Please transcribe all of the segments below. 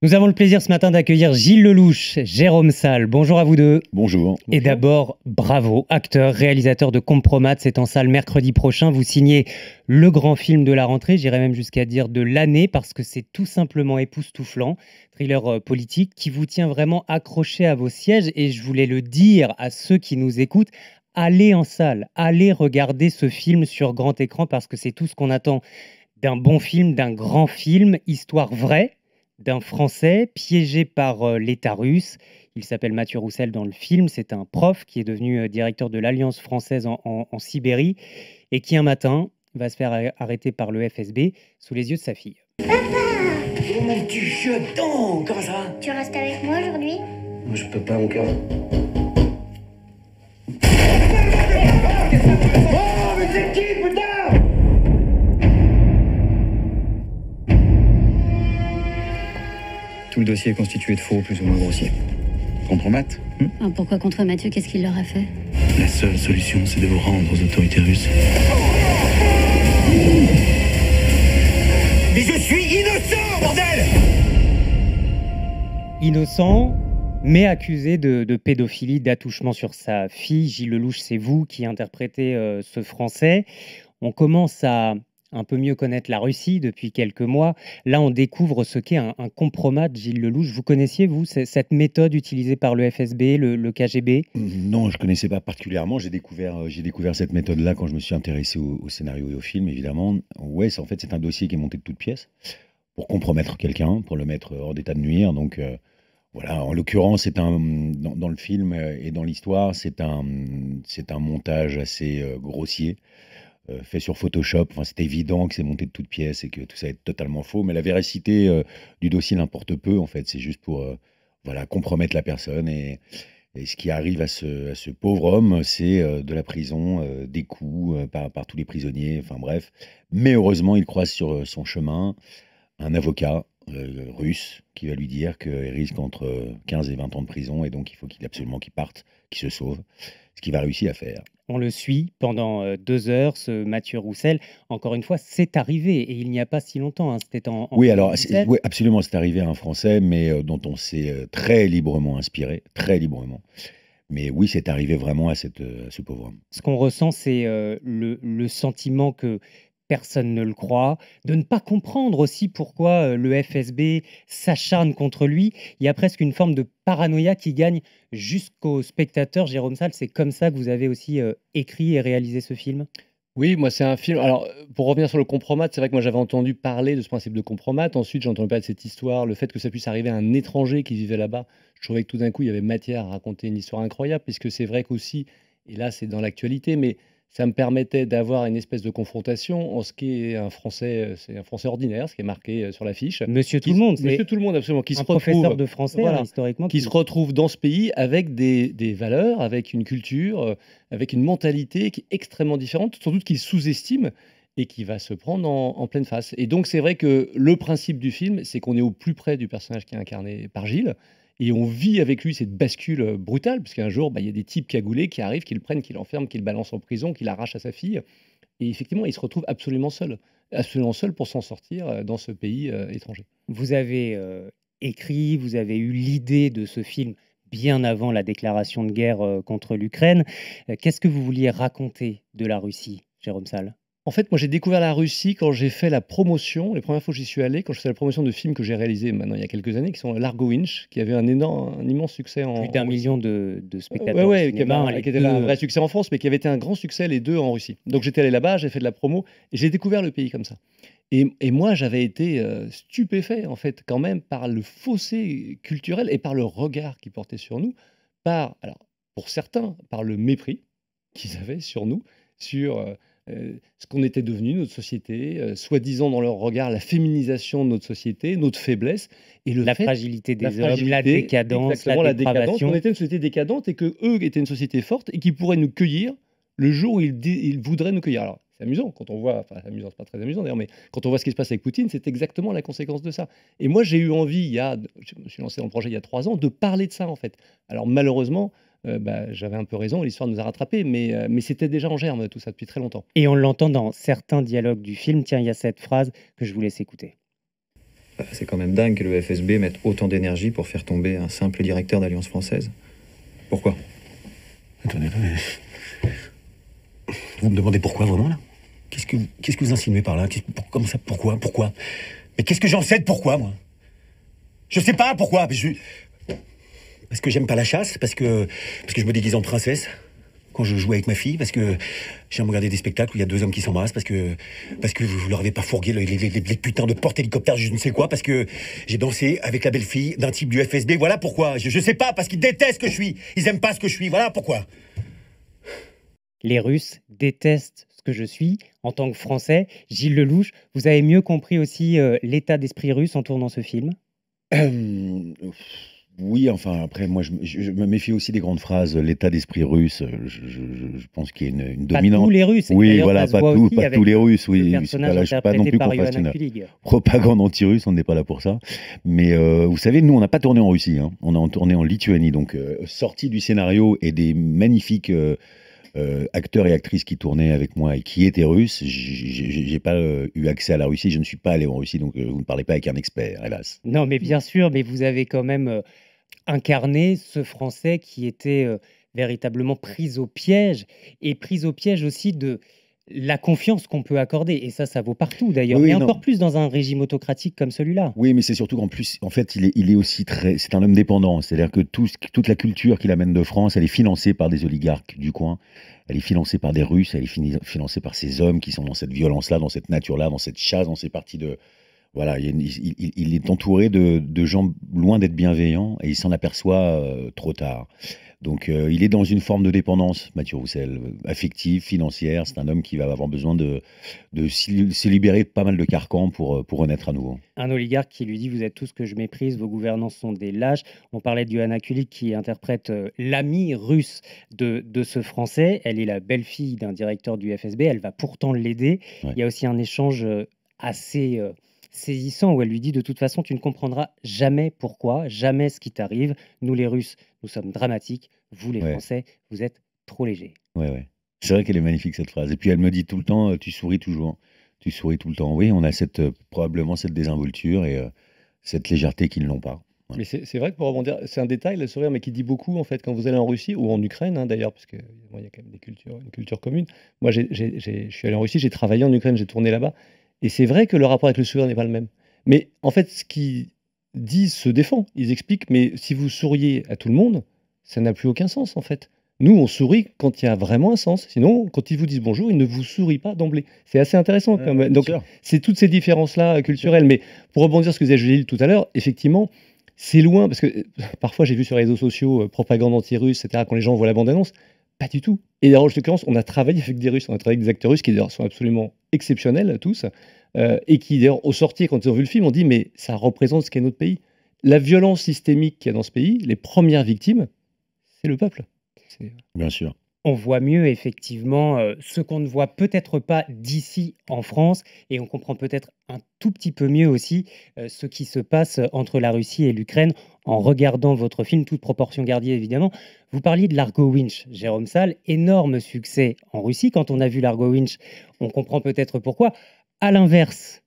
Nous avons le plaisir ce matin d'accueillir Gilles Lellouche, Jérôme Salle. Bonjour à vous deux. Bonjour. Et d'abord, bravo, acteur, réalisateur de Compromat, c'est en salle mercredi prochain. Vous signez le grand film de la rentrée, j'irais même jusqu'à dire de l'année, parce que c'est tout simplement époustouflant. Thriller politique qui vous tient vraiment accroché à vos sièges. Et je voulais le dire à ceux qui nous écoutent, allez en salle, allez regarder ce film sur grand écran, parce que c'est tout ce qu'on attend d'un bon film, d'un grand film, histoire vraie, d'un Français piégé par l'État russe. Il s'appelle Mathieu Roussel dans le film. C'est un prof qui est devenu directeur de l'Alliance française en Sibérie et qui un matin va se faire arrêter par le FSB sous les yeux de sa fille. Papa! Oh mon petit jeton! Comment ça va? Tu restes avec moi aujourd'hui? Moi je peux pas encore. Oh mais c'est qui putain? Tout le dossier est constitué de faux plus ou moins grossiers. Compromat. Pourquoi contre Mathieu? Qu'est-ce qu'il leur a fait? La seule solution, c'est de vous rendre aux autorités russes. Mais je suis innocent, bordel! Innocent, mais accusé de pédophilie, d'attouchement sur sa fille. Gilles Lellouche, c'est vous qui interprétez ce Français. On commence à un peu mieux connaître la Russie depuis quelques mois. Là, on découvre ce qu'est un compromat, Gilles Lellouche. Vous connaissiez, vous, cette méthode utilisée par le FSB, le KGB? Non, je ne connaissais pas particulièrement. J'ai découvert cette méthode-là quand je me suis intéressé au scénario et au film, évidemment. Ouais, en fait, c'est un dossier qui est monté de toutes pièces pour compromettre quelqu'un, pour le mettre hors d'état de nuire. Donc, voilà, en l'occurrence, dans le film et dans l'histoire, c'est un montage assez grossier. Fait sur Photoshop, enfin, c'est évident que c'est monté de toutes pièces et que tout ça est totalement faux, mais la véracité du dossier n'importe peu, en fait, c'est juste pour voilà, compromettre la personne et ce qui arrive à ce pauvre homme, c'est de la prison, des coups par tous les prisonniers, enfin bref. Mais heureusement, il croise sur son chemin un avocat russe qui va lui dire qu'il risque entre 15 et 20 ans de prison et donc il faut absolument qu'il parte, qu'il se sauve, ce qu'il va réussir à faire. On le suit pendant 2 heures, ce Mathieu Roussel. Encore une fois, c'est arrivé et il n'y a pas si longtemps. Hein. C'était en Oui, alors, 2017. oui, absolument, c'est arrivé à un Français, mais dont on s'est très librement inspiré, très librement. Mais oui, c'est arrivé vraiment à ce pauvre homme. Ce qu'on ressent, c'est le sentiment que personne ne le croit, de ne pas comprendre aussi pourquoi le FSB s'acharne contre lui. Il y a presque une forme de paranoïa qui gagne jusqu'au spectateur. Jérôme Salle, c'est comme ça que vous avez aussi écrit et réalisé ce film? Oui, moi c'est un film. Alors, pour revenir sur le compromat, c'est vrai que moi j'avais entendu parler de ce principe de compromat. Ensuite, j'ai entendu parler de cette histoire, le fait que ça puisse arriver à un étranger qui vivait là-bas. Je trouvais que tout d'un coup, il y avait matière à raconter une histoire incroyable, puisque c'est vrai qu'aussi, et là c'est dans l'actualité, mais ça me permettait d'avoir une espèce de confrontation en ce qui est un Français, c'est un Français ordinaire, ce qui est marqué sur l'affiche. Monsieur Tout le Monde, c'est Monsieur Tout le Monde, absolument, qui un se professeur retrouve, de français, voilà, hein, historiquement. qui se retrouve dans ce pays avec des valeurs, avec une culture, avec une mentalité qui est extrêmement différente, sans doute qu'il sous-estime et qui va se prendre en pleine face. Et donc c'est vrai que le principe du film, c'est qu'on est au plus près du personnage qui est incarné par Gilles, et on vit avec lui cette bascule brutale, parce qu'un jour, il y a des types cagoulés qui arrivent, qui le prennent, qui l'enferment, qui le balancent en prison, qui l'arrachent à sa fille. Et effectivement, il se retrouve absolument seul pour s'en sortir dans ce pays étranger. Vous avez écrit, vous avez eu l'idée de ce film bien avant la déclaration de guerre contre l'Ukraine. Qu'est-ce que vous vouliez raconter de la Russie, Jérôme Salle? En fait, moi, j'ai découvert la Russie quand j'ai fait la promotion, les premières fois où j'y suis allé, quand je faisais la promotion de films que j'ai réalisés maintenant il y a quelques années, qui sont Largo Winch, qui avait un immense succès en Plus d'un en Russie. million de spectateurs au Ouais, qui cinéma, avait les qui était deux, un vrai succès en France, mais qui avait été un grand succès les 2 en Russie. Donc j'étais allé là-bas, j'ai fait de la promo et j'ai découvert le pays comme ça. Et moi, j'avais été stupéfait, en fait, quand même, par le fossé culturel et par le regard qu'ils portaient sur nous, alors, pour certains, par le mépris qu'ils avaient sur nous, sur ce qu'on était devenu, notre société, soi-disant dans leur regard, la féminisation de notre société, notre faiblesse, et la fragilité des hommes, la fragilité, décadence, exactement, la la décadence, dépravation. qu'on était une société décadente et qu'eux étaient une société forte et qui pourraient nous cueillir le jour où ils voudraient nous cueillir. Alors, c'est amusant quand on voit, enfin, amusant, c'est pas très amusant d'ailleurs, mais quand on voit ce qui se passe avec Poutine, c'est exactement la conséquence de ça. Et moi, j'ai eu envie, je me suis lancé dans le projet il y a 3 ans, de parler de ça en fait. Alors, malheureusement, j'avais un peu raison, l'histoire nous a rattrapés, mais c'était déjà en germe tout ça depuis très longtemps. Et on l'entend dans certains dialogues du film. Tiens, il y a cette phrase que je vous laisse écouter. C'est quand même dingue que le FSB mette autant d'énergie pour faire tomber un simple directeur d'Alliance française. Pourquoi? Attendez. Vous me demandez pourquoi, vraiment, là? Qu'est-ce que vous insinuez par là? Comment ça? Pourquoi? Mais qu'est-ce que j'en sais de pourquoi, moi? Je sais pas pourquoi. Parce que j'aime pas la chasse, parce que je me déguise en princesse quand je joue avec ma fille, parce que j'aime regarder des spectacles où il y a deux hommes qui s'embrassent, parce que vous leur avez pas fourgué les putains de porte-hélicoptères, je ne sais quoi, parce que j'ai dansé avec la belle-fille d'un type du FSB, voilà pourquoi. Je sais pas, parce qu'ils détestent ce que je suis. Ils aiment pas ce que je suis, voilà pourquoi. Les Russes détestent ce que je suis en tant que Français. Gilles Lelouch, vous avez mieux compris aussi l'état d'esprit russe en tournant ce film? Oui, enfin, après, moi, je me méfie aussi des grandes phrases. L'état d'esprit russe, je pense qu'il y a une Pas dominante. tous les Russes. et Oui, d'ailleurs, voilà, ça se voit aussi pas avec tous les Russes. le Oui, personnage je suis pas non interprété plus par qu'on fasse Johanna une Kulig. propagande anti-russe, on n'est pas là pour ça. Mais vous savez, nous, on n'a pas tourné en Russie, hein. On a tourné en Lituanie. Donc, sorti du scénario et des magnifiques acteurs et actrices qui tournaient avec moi et qui étaient russes, j'ai pas eu accès à la Russie. Je ne suis pas allé en Russie, donc vous ne parlez pas avec un expert, hélas. Non, mais bien sûr, mais vous avez quand même incarné ce Français qui était véritablement pris au piège et pris au piège aussi de la confiance qu'on peut accorder. Et ça vaut partout d'ailleurs, Oui, mais oui, non. encore plus dans un régime autocratique comme celui-là. Oui, mais c'est surtout qu'en plus, en fait, il est aussi c'est un homme dépendant. C'est-à-dire que toute la culture qu'il amène de France, elle est financée par des oligarques du coin. Elle est financée par des Russes. Elle est financée par ces hommes qui sont dans cette violence-là, dans cette nature-là, dans cette chasse, dans ces parties de. Voilà, il est entouré de gens loin d'être bienveillants et il s'en aperçoit trop tard. Donc, il est dans une forme de dépendance, Mathieu Roussel, affective, financière. C'est un homme qui va avoir besoin de se libérer de pas mal de carcans pour renaître à nouveau. Un oligarque qui lui dit: vous êtes tous que je méprise, vos gouvernants sont des lâches. On parlait de Johanna Kulig qui interprète l'amie russe de ce Français. Elle est la belle-fille d'un directeur du FSB. Elle va pourtant l'aider. Ouais. Il y a aussi un échange assez saisissant où elle lui dit: de toute façon, tu ne comprendras jamais pourquoi, jamais ce qui t'arrive. Nous, les Russes, nous sommes dramatiques. Vous, les Ouais. Français, vous êtes trop légers. Ouais. C'est vrai qu'elle est magnifique, cette phrase. Et puis, elle me dit tout le temps, tu souris toujours. Tu souris tout le temps. Oui, on a probablement cette désinvolture et cette légèreté qu'ils n'ont pas. Ouais. Mais c'est vrai que pour rebondir, c'est un détail, le sourire, mais qui dit beaucoup en fait quand vous allez en Russie ou en Ukraine, hein, d'ailleurs, parce qu'il y a quand même une culture commune. Moi, je suis allé en Russie, j'ai travaillé en Ukraine, j'ai tourné là-bas, et c'est vrai que le rapport avec le sourire n'est pas le même. Mais en fait, ce qu'ils disent se défend. Ils expliquent, mais si vous souriez à tout le monde, ça n'a plus aucun sens en fait. Nous, on sourit quand il y a vraiment un sens. Sinon, quand ils vous disent bonjour, ils ne vous sourient pas d'emblée. C'est assez intéressant quand même. Donc, sûr. c'est toutes ces différences-là culturelles. Mais pour rebondir sur ce que disait Julie tout à l'heure, effectivement, c'est loin, parce que parfois j'ai vu sur les réseaux sociaux propagande anti-russe, etc., quand les gens voient la bande-annonce, pas du tout. Et d'ailleurs, en l'occurrence, on a travaillé avec des Russes, on a travaillé avec des acteurs russes qui d'ailleurs sont absolument exceptionnels tous, et qui d'ailleurs, au sortir, quand ils ont vu le film, ont dit mais ça représente ce qu'est notre pays. La violence systémique qu'il y a dans ce pays, les premières victimes, c'est le peuple. Bien sûr. On voit mieux effectivement ce qu'on ne voit peut-être pas d'ici en France et on comprend peut-être un tout petit peu mieux aussi ce qui se passe entre la Russie et l'Ukraine en regardant votre film, toute proportion gardée évidemment. Vous parliez de l'Argo Winch, Jérôme Salle, énorme succès en Russie. Quand on a vu l'Argo Winch, on comprend peut-être pourquoi. À l'inverse,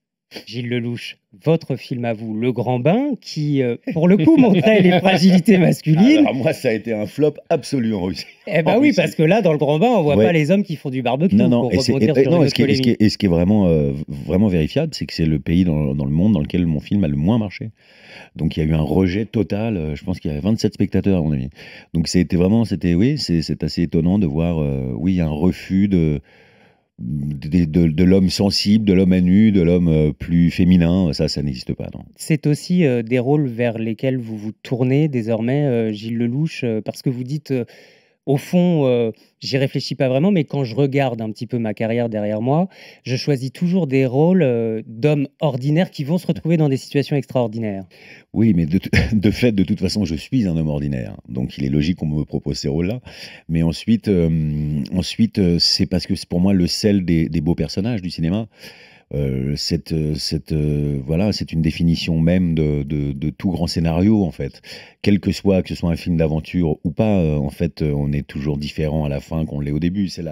Gilles Lelouch, votre film à vous, Le Grand Bain, qui, pour le coup, montrait les fragilités masculines. Alors moi, ça a été un flop absolu en Russie. Eh ben En oui, Russie. parce que là, dans Le Grand Bain, on voit Ouais. pas les hommes qui font du barbecue, Non, pour et c'est- rebondir et- sur non, une et autre ce qui est, polémique. ce qui est vraiment vérifiable, c'est que c'est le pays dans le monde dans lequel mon film a le moins marché. Donc il y a eu un rejet total. Je pense qu'il y avait 27 spectateurs à mon avis. Donc c'est assez étonnant de voir, il y a un refus de l'homme sensible, de l'homme à nu, de l'homme plus féminin. Ça n'existe pas, non. C'est aussi des rôles vers lesquels vous vous tournez désormais, Gilles Lelouch, parce que vous dites, au fond, j'y réfléchis pas vraiment, mais quand je regarde un petit peu ma carrière derrière moi, je choisis toujours des rôles d'hommes ordinaires qui vont se retrouver dans des situations extraordinaires. Oui, mais de fait, de toute façon, je suis un homme ordinaire. Donc, il est logique qu'on me propose ces rôles-là. Mais ensuite, c'est parce que c'est pour moi le sel des beaux personnages du cinéma. C'est une définition même de tout grand scénario, en fait. Que ce soit un film d'aventure ou pas, en fait, on est toujours différent à la fin qu'on l'est au début. C'est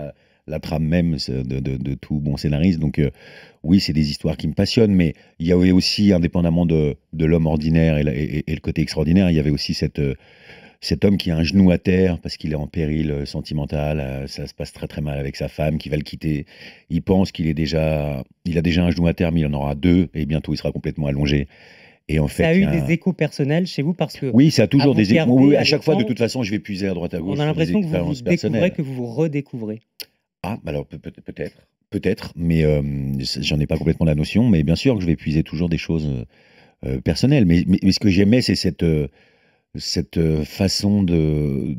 la trame même de tout bon scénariste. Donc oui, c'est des histoires qui me passionnent, mais il y avait aussi, indépendamment de l'homme ordinaire et le côté extraordinaire, il y avait aussi cet homme qui a un genou à terre parce qu'il est en péril sentimental, ça se passe très très mal avec sa femme qui va le quitter. Il pense il a déjà un genou à terre, mais il en aura deux et bientôt il sera complètement allongé. Et en fait, Ça a eu des échos personnels chez vous parce que oui, ça a toujours des échos. Oui, à chaque fois, de l'écran, toute façon, je vais puiser à droite à gauche. on a sur des l'impression que vous vous expériences découvrez, personnelles. que vous vous redécouvrez. Ah, bah alors peut-être, mais j'en ai pas complètement la notion. Mais bien sûr que je vais puiser toujours des choses personnelles. Mais ce que j'aimais, c'est cette façon de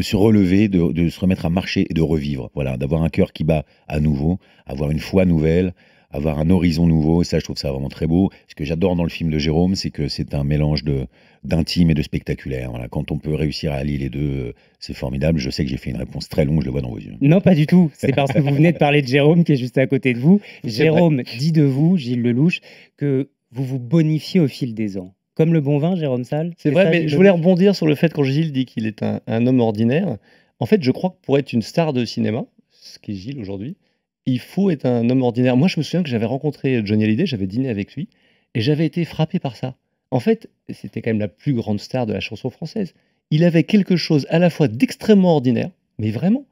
se relever, de se remettre à marcher et de revivre. Voilà, d'avoir un cœur qui bat à nouveau, avoir une foi nouvelle, avoir un horizon nouveau. Et ça, je trouve ça vraiment très beau. Ce que j'adore dans le film de Jérôme, c'est que c'est un mélange d'intime et de spectaculaire. Voilà, quand on peut réussir à allier les deux, c'est formidable. Je sais que j'ai fait une réponse très longue, je le vois dans vos yeux. Non, pas du tout. C'est parce que vous venez de parler de Jérôme qui est juste à côté de vous. Jérôme dit de vous, Gilles Lellouche, que vous vous bonifiez au fil des ans. Comme le bon vin, Jérôme Salle. C'est vrai, ça, mais Gilles je voulais Lellouche rebondir sur le fait quand Gilles dit qu'il est un homme ordinaire. En fait, je crois que pour être une star de cinéma, ce qu'est Gilles aujourd'hui, il faut être un homme ordinaire. Moi, je me souviens que j'avais rencontré Johnny Hallyday, j'avais dîné avec lui, et j'avais été frappé par ça. En fait, c'était quand même la plus grande star de la chanson française. Il avait quelque chose à la fois d'extrêmement ordinaire, mais vraiment,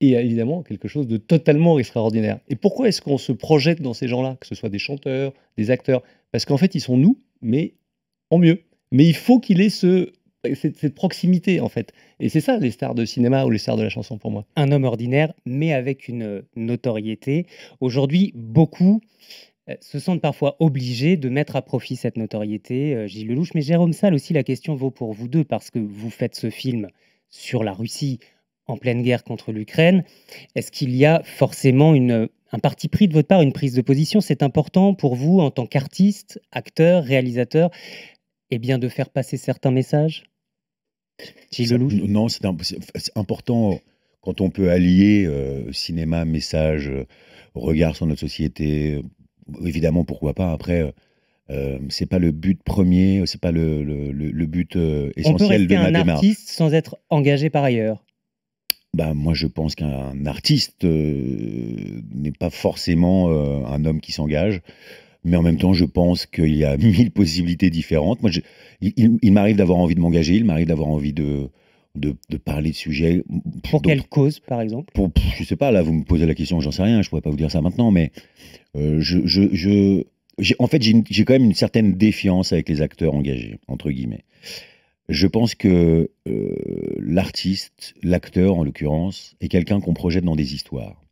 et évidemment quelque chose de totalement extraordinaire. Et pourquoi est-ce qu'on se projette dans ces gens-là, que ce soit des chanteurs, des acteurs? Parce qu'en fait, ils sont nous, mais en mieux. Mais il faut qu'il ait cette proximité, en fait. Et c'est ça, les stars de cinéma ou les stars de la chanson, pour moi. Un homme ordinaire, mais avec une notoriété. Aujourd'hui, beaucoup se sentent parfois obligés de mettre à profit cette notoriété, Gilles Lellouche. Mais Jérôme Salle aussi, la question vaut pour vous deux, parce que vous faites ce film sur la Russie en pleine guerre contre l'Ukraine. Est-ce qu'il y a forcément un parti pris de votre part, une prise de position? C'est important pour vous, en tant qu'artiste, acteur, réalisateur, eh bien, de faire passer certains messages? Gilles Lellouche? Non, c'est important quand on peut allier cinéma, message, regard sur notre société. Évidemment, pourquoi pas. Après, c'est pas le but premier, c'est pas le but On peut essentiel de rester ma un démarche. artiste sans être engagé par ailleurs. Bah, moi, je pense qu'un artiste n'est pas forcément un homme qui s'engage. Mais en même temps, je pense qu'il y a 1000 possibilités différentes. Moi, il m'arrive d'avoir envie de m'engager, il m'arrive d'avoir envie de parler de sujets. Pour quelle cause, par exemple? Je sais pas, là, vous me posez la question, j'en sais rien, je pourrais pas vous dire ça maintenant, mais en fait, j'ai quand même une certaine défiance avec les acteurs engagés, entre guillemets. Je pense que l'artiste, l'acteur en l'occurrence, est quelqu'un qu'on projette dans des histoires.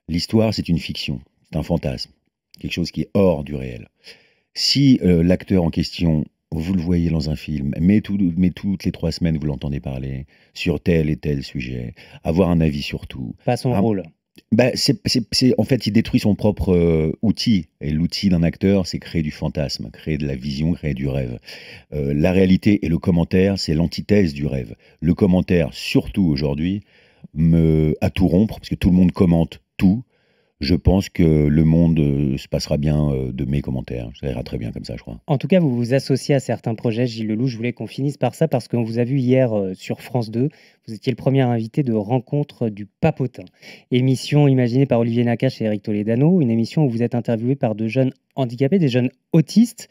L'histoire, c'est une fiction, c'est un fantasme, quelque chose qui est hors du réel. Si l'acteur en question, vous le voyez dans un film, mais toutes les 3 semaines, vous l'entendez parler sur tel et tel sujet, avoir un avis sur tout. Pas son rôle. Bah, en fait, il détruit son propre outil. Et l'outil d'un acteur, c'est créer du fantasme, créer de la vision, créer du rêve. La réalité et le commentaire, c'est l'antithèse du rêve. Le commentaire, surtout aujourd'hui, à tout rompre, parce que tout le monde commente tout. Je pense que le monde se passera bien de mes commentaires. Ça ira très bien comme ça, je crois. En tout cas, vous vous associez à certains projets, Gilles Lellouche. Je voulais qu'on finisse par ça parce qu'on vous a vu hier sur France 2. Vous étiez le premier invité de Rencontre du Papotin. Émission imaginée par Olivier Nakache et Eric Toledano. Une émission où vous êtes interviewé par de jeunes handicapés, des jeunes autistes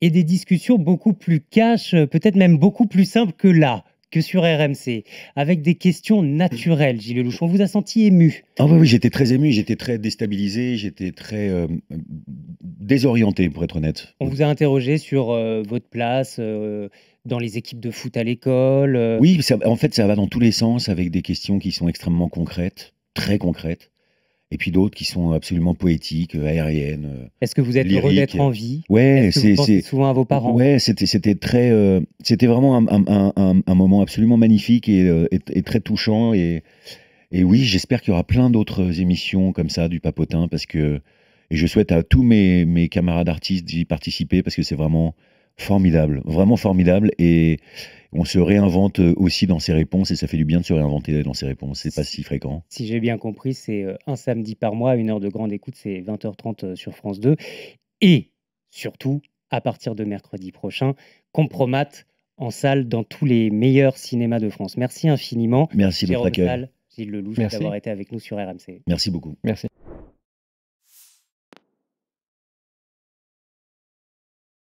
et des discussions beaucoup plus cash, peut-être même beaucoup plus simples que là, que sur RMC, avec des questions naturelles, Gilles Lellouche. On vous a senti ému. Ah oui, j'étais très ému, j'étais très déstabilisé, j'étais très désorienté, pour être honnête. On vous a interrogé sur votre place dans les équipes de foot à l'école. Oui, en fait, ça va dans tous les sens, avec des questions qui sont extrêmement concrètes, très concrètes, et puis d'autres qui sont absolument poétiques, aériennes. Est-ce que vous êtes heureux d'être en vie? Ouais, Est-ce que vous pensez souvent à vos parents? Ouais, c'était vraiment un moment absolument magnifique et très touchant. Et oui, j'espère qu'il y aura plein d'autres émissions comme ça du Papotin, et je souhaite à tous mes camarades artistes d'y participer parce que c'est vraiment formidable, et on se réinvente aussi dans ses réponses et ça fait du bien de se réinventer dans ses réponses, c'est pas si fréquent. Si j'ai bien compris, c'est un samedi par mois, 1 heure de grande écoute, c'est 20h30 sur France 2 et surtout, à partir de mercredi prochain, Compromat en salle dans tous les meilleurs cinémas de France. Merci infiniment. Merci de votre accueil. Gilles Lelouch, Merci. d'avoir été avec nous sur RMC. Merci beaucoup. Merci.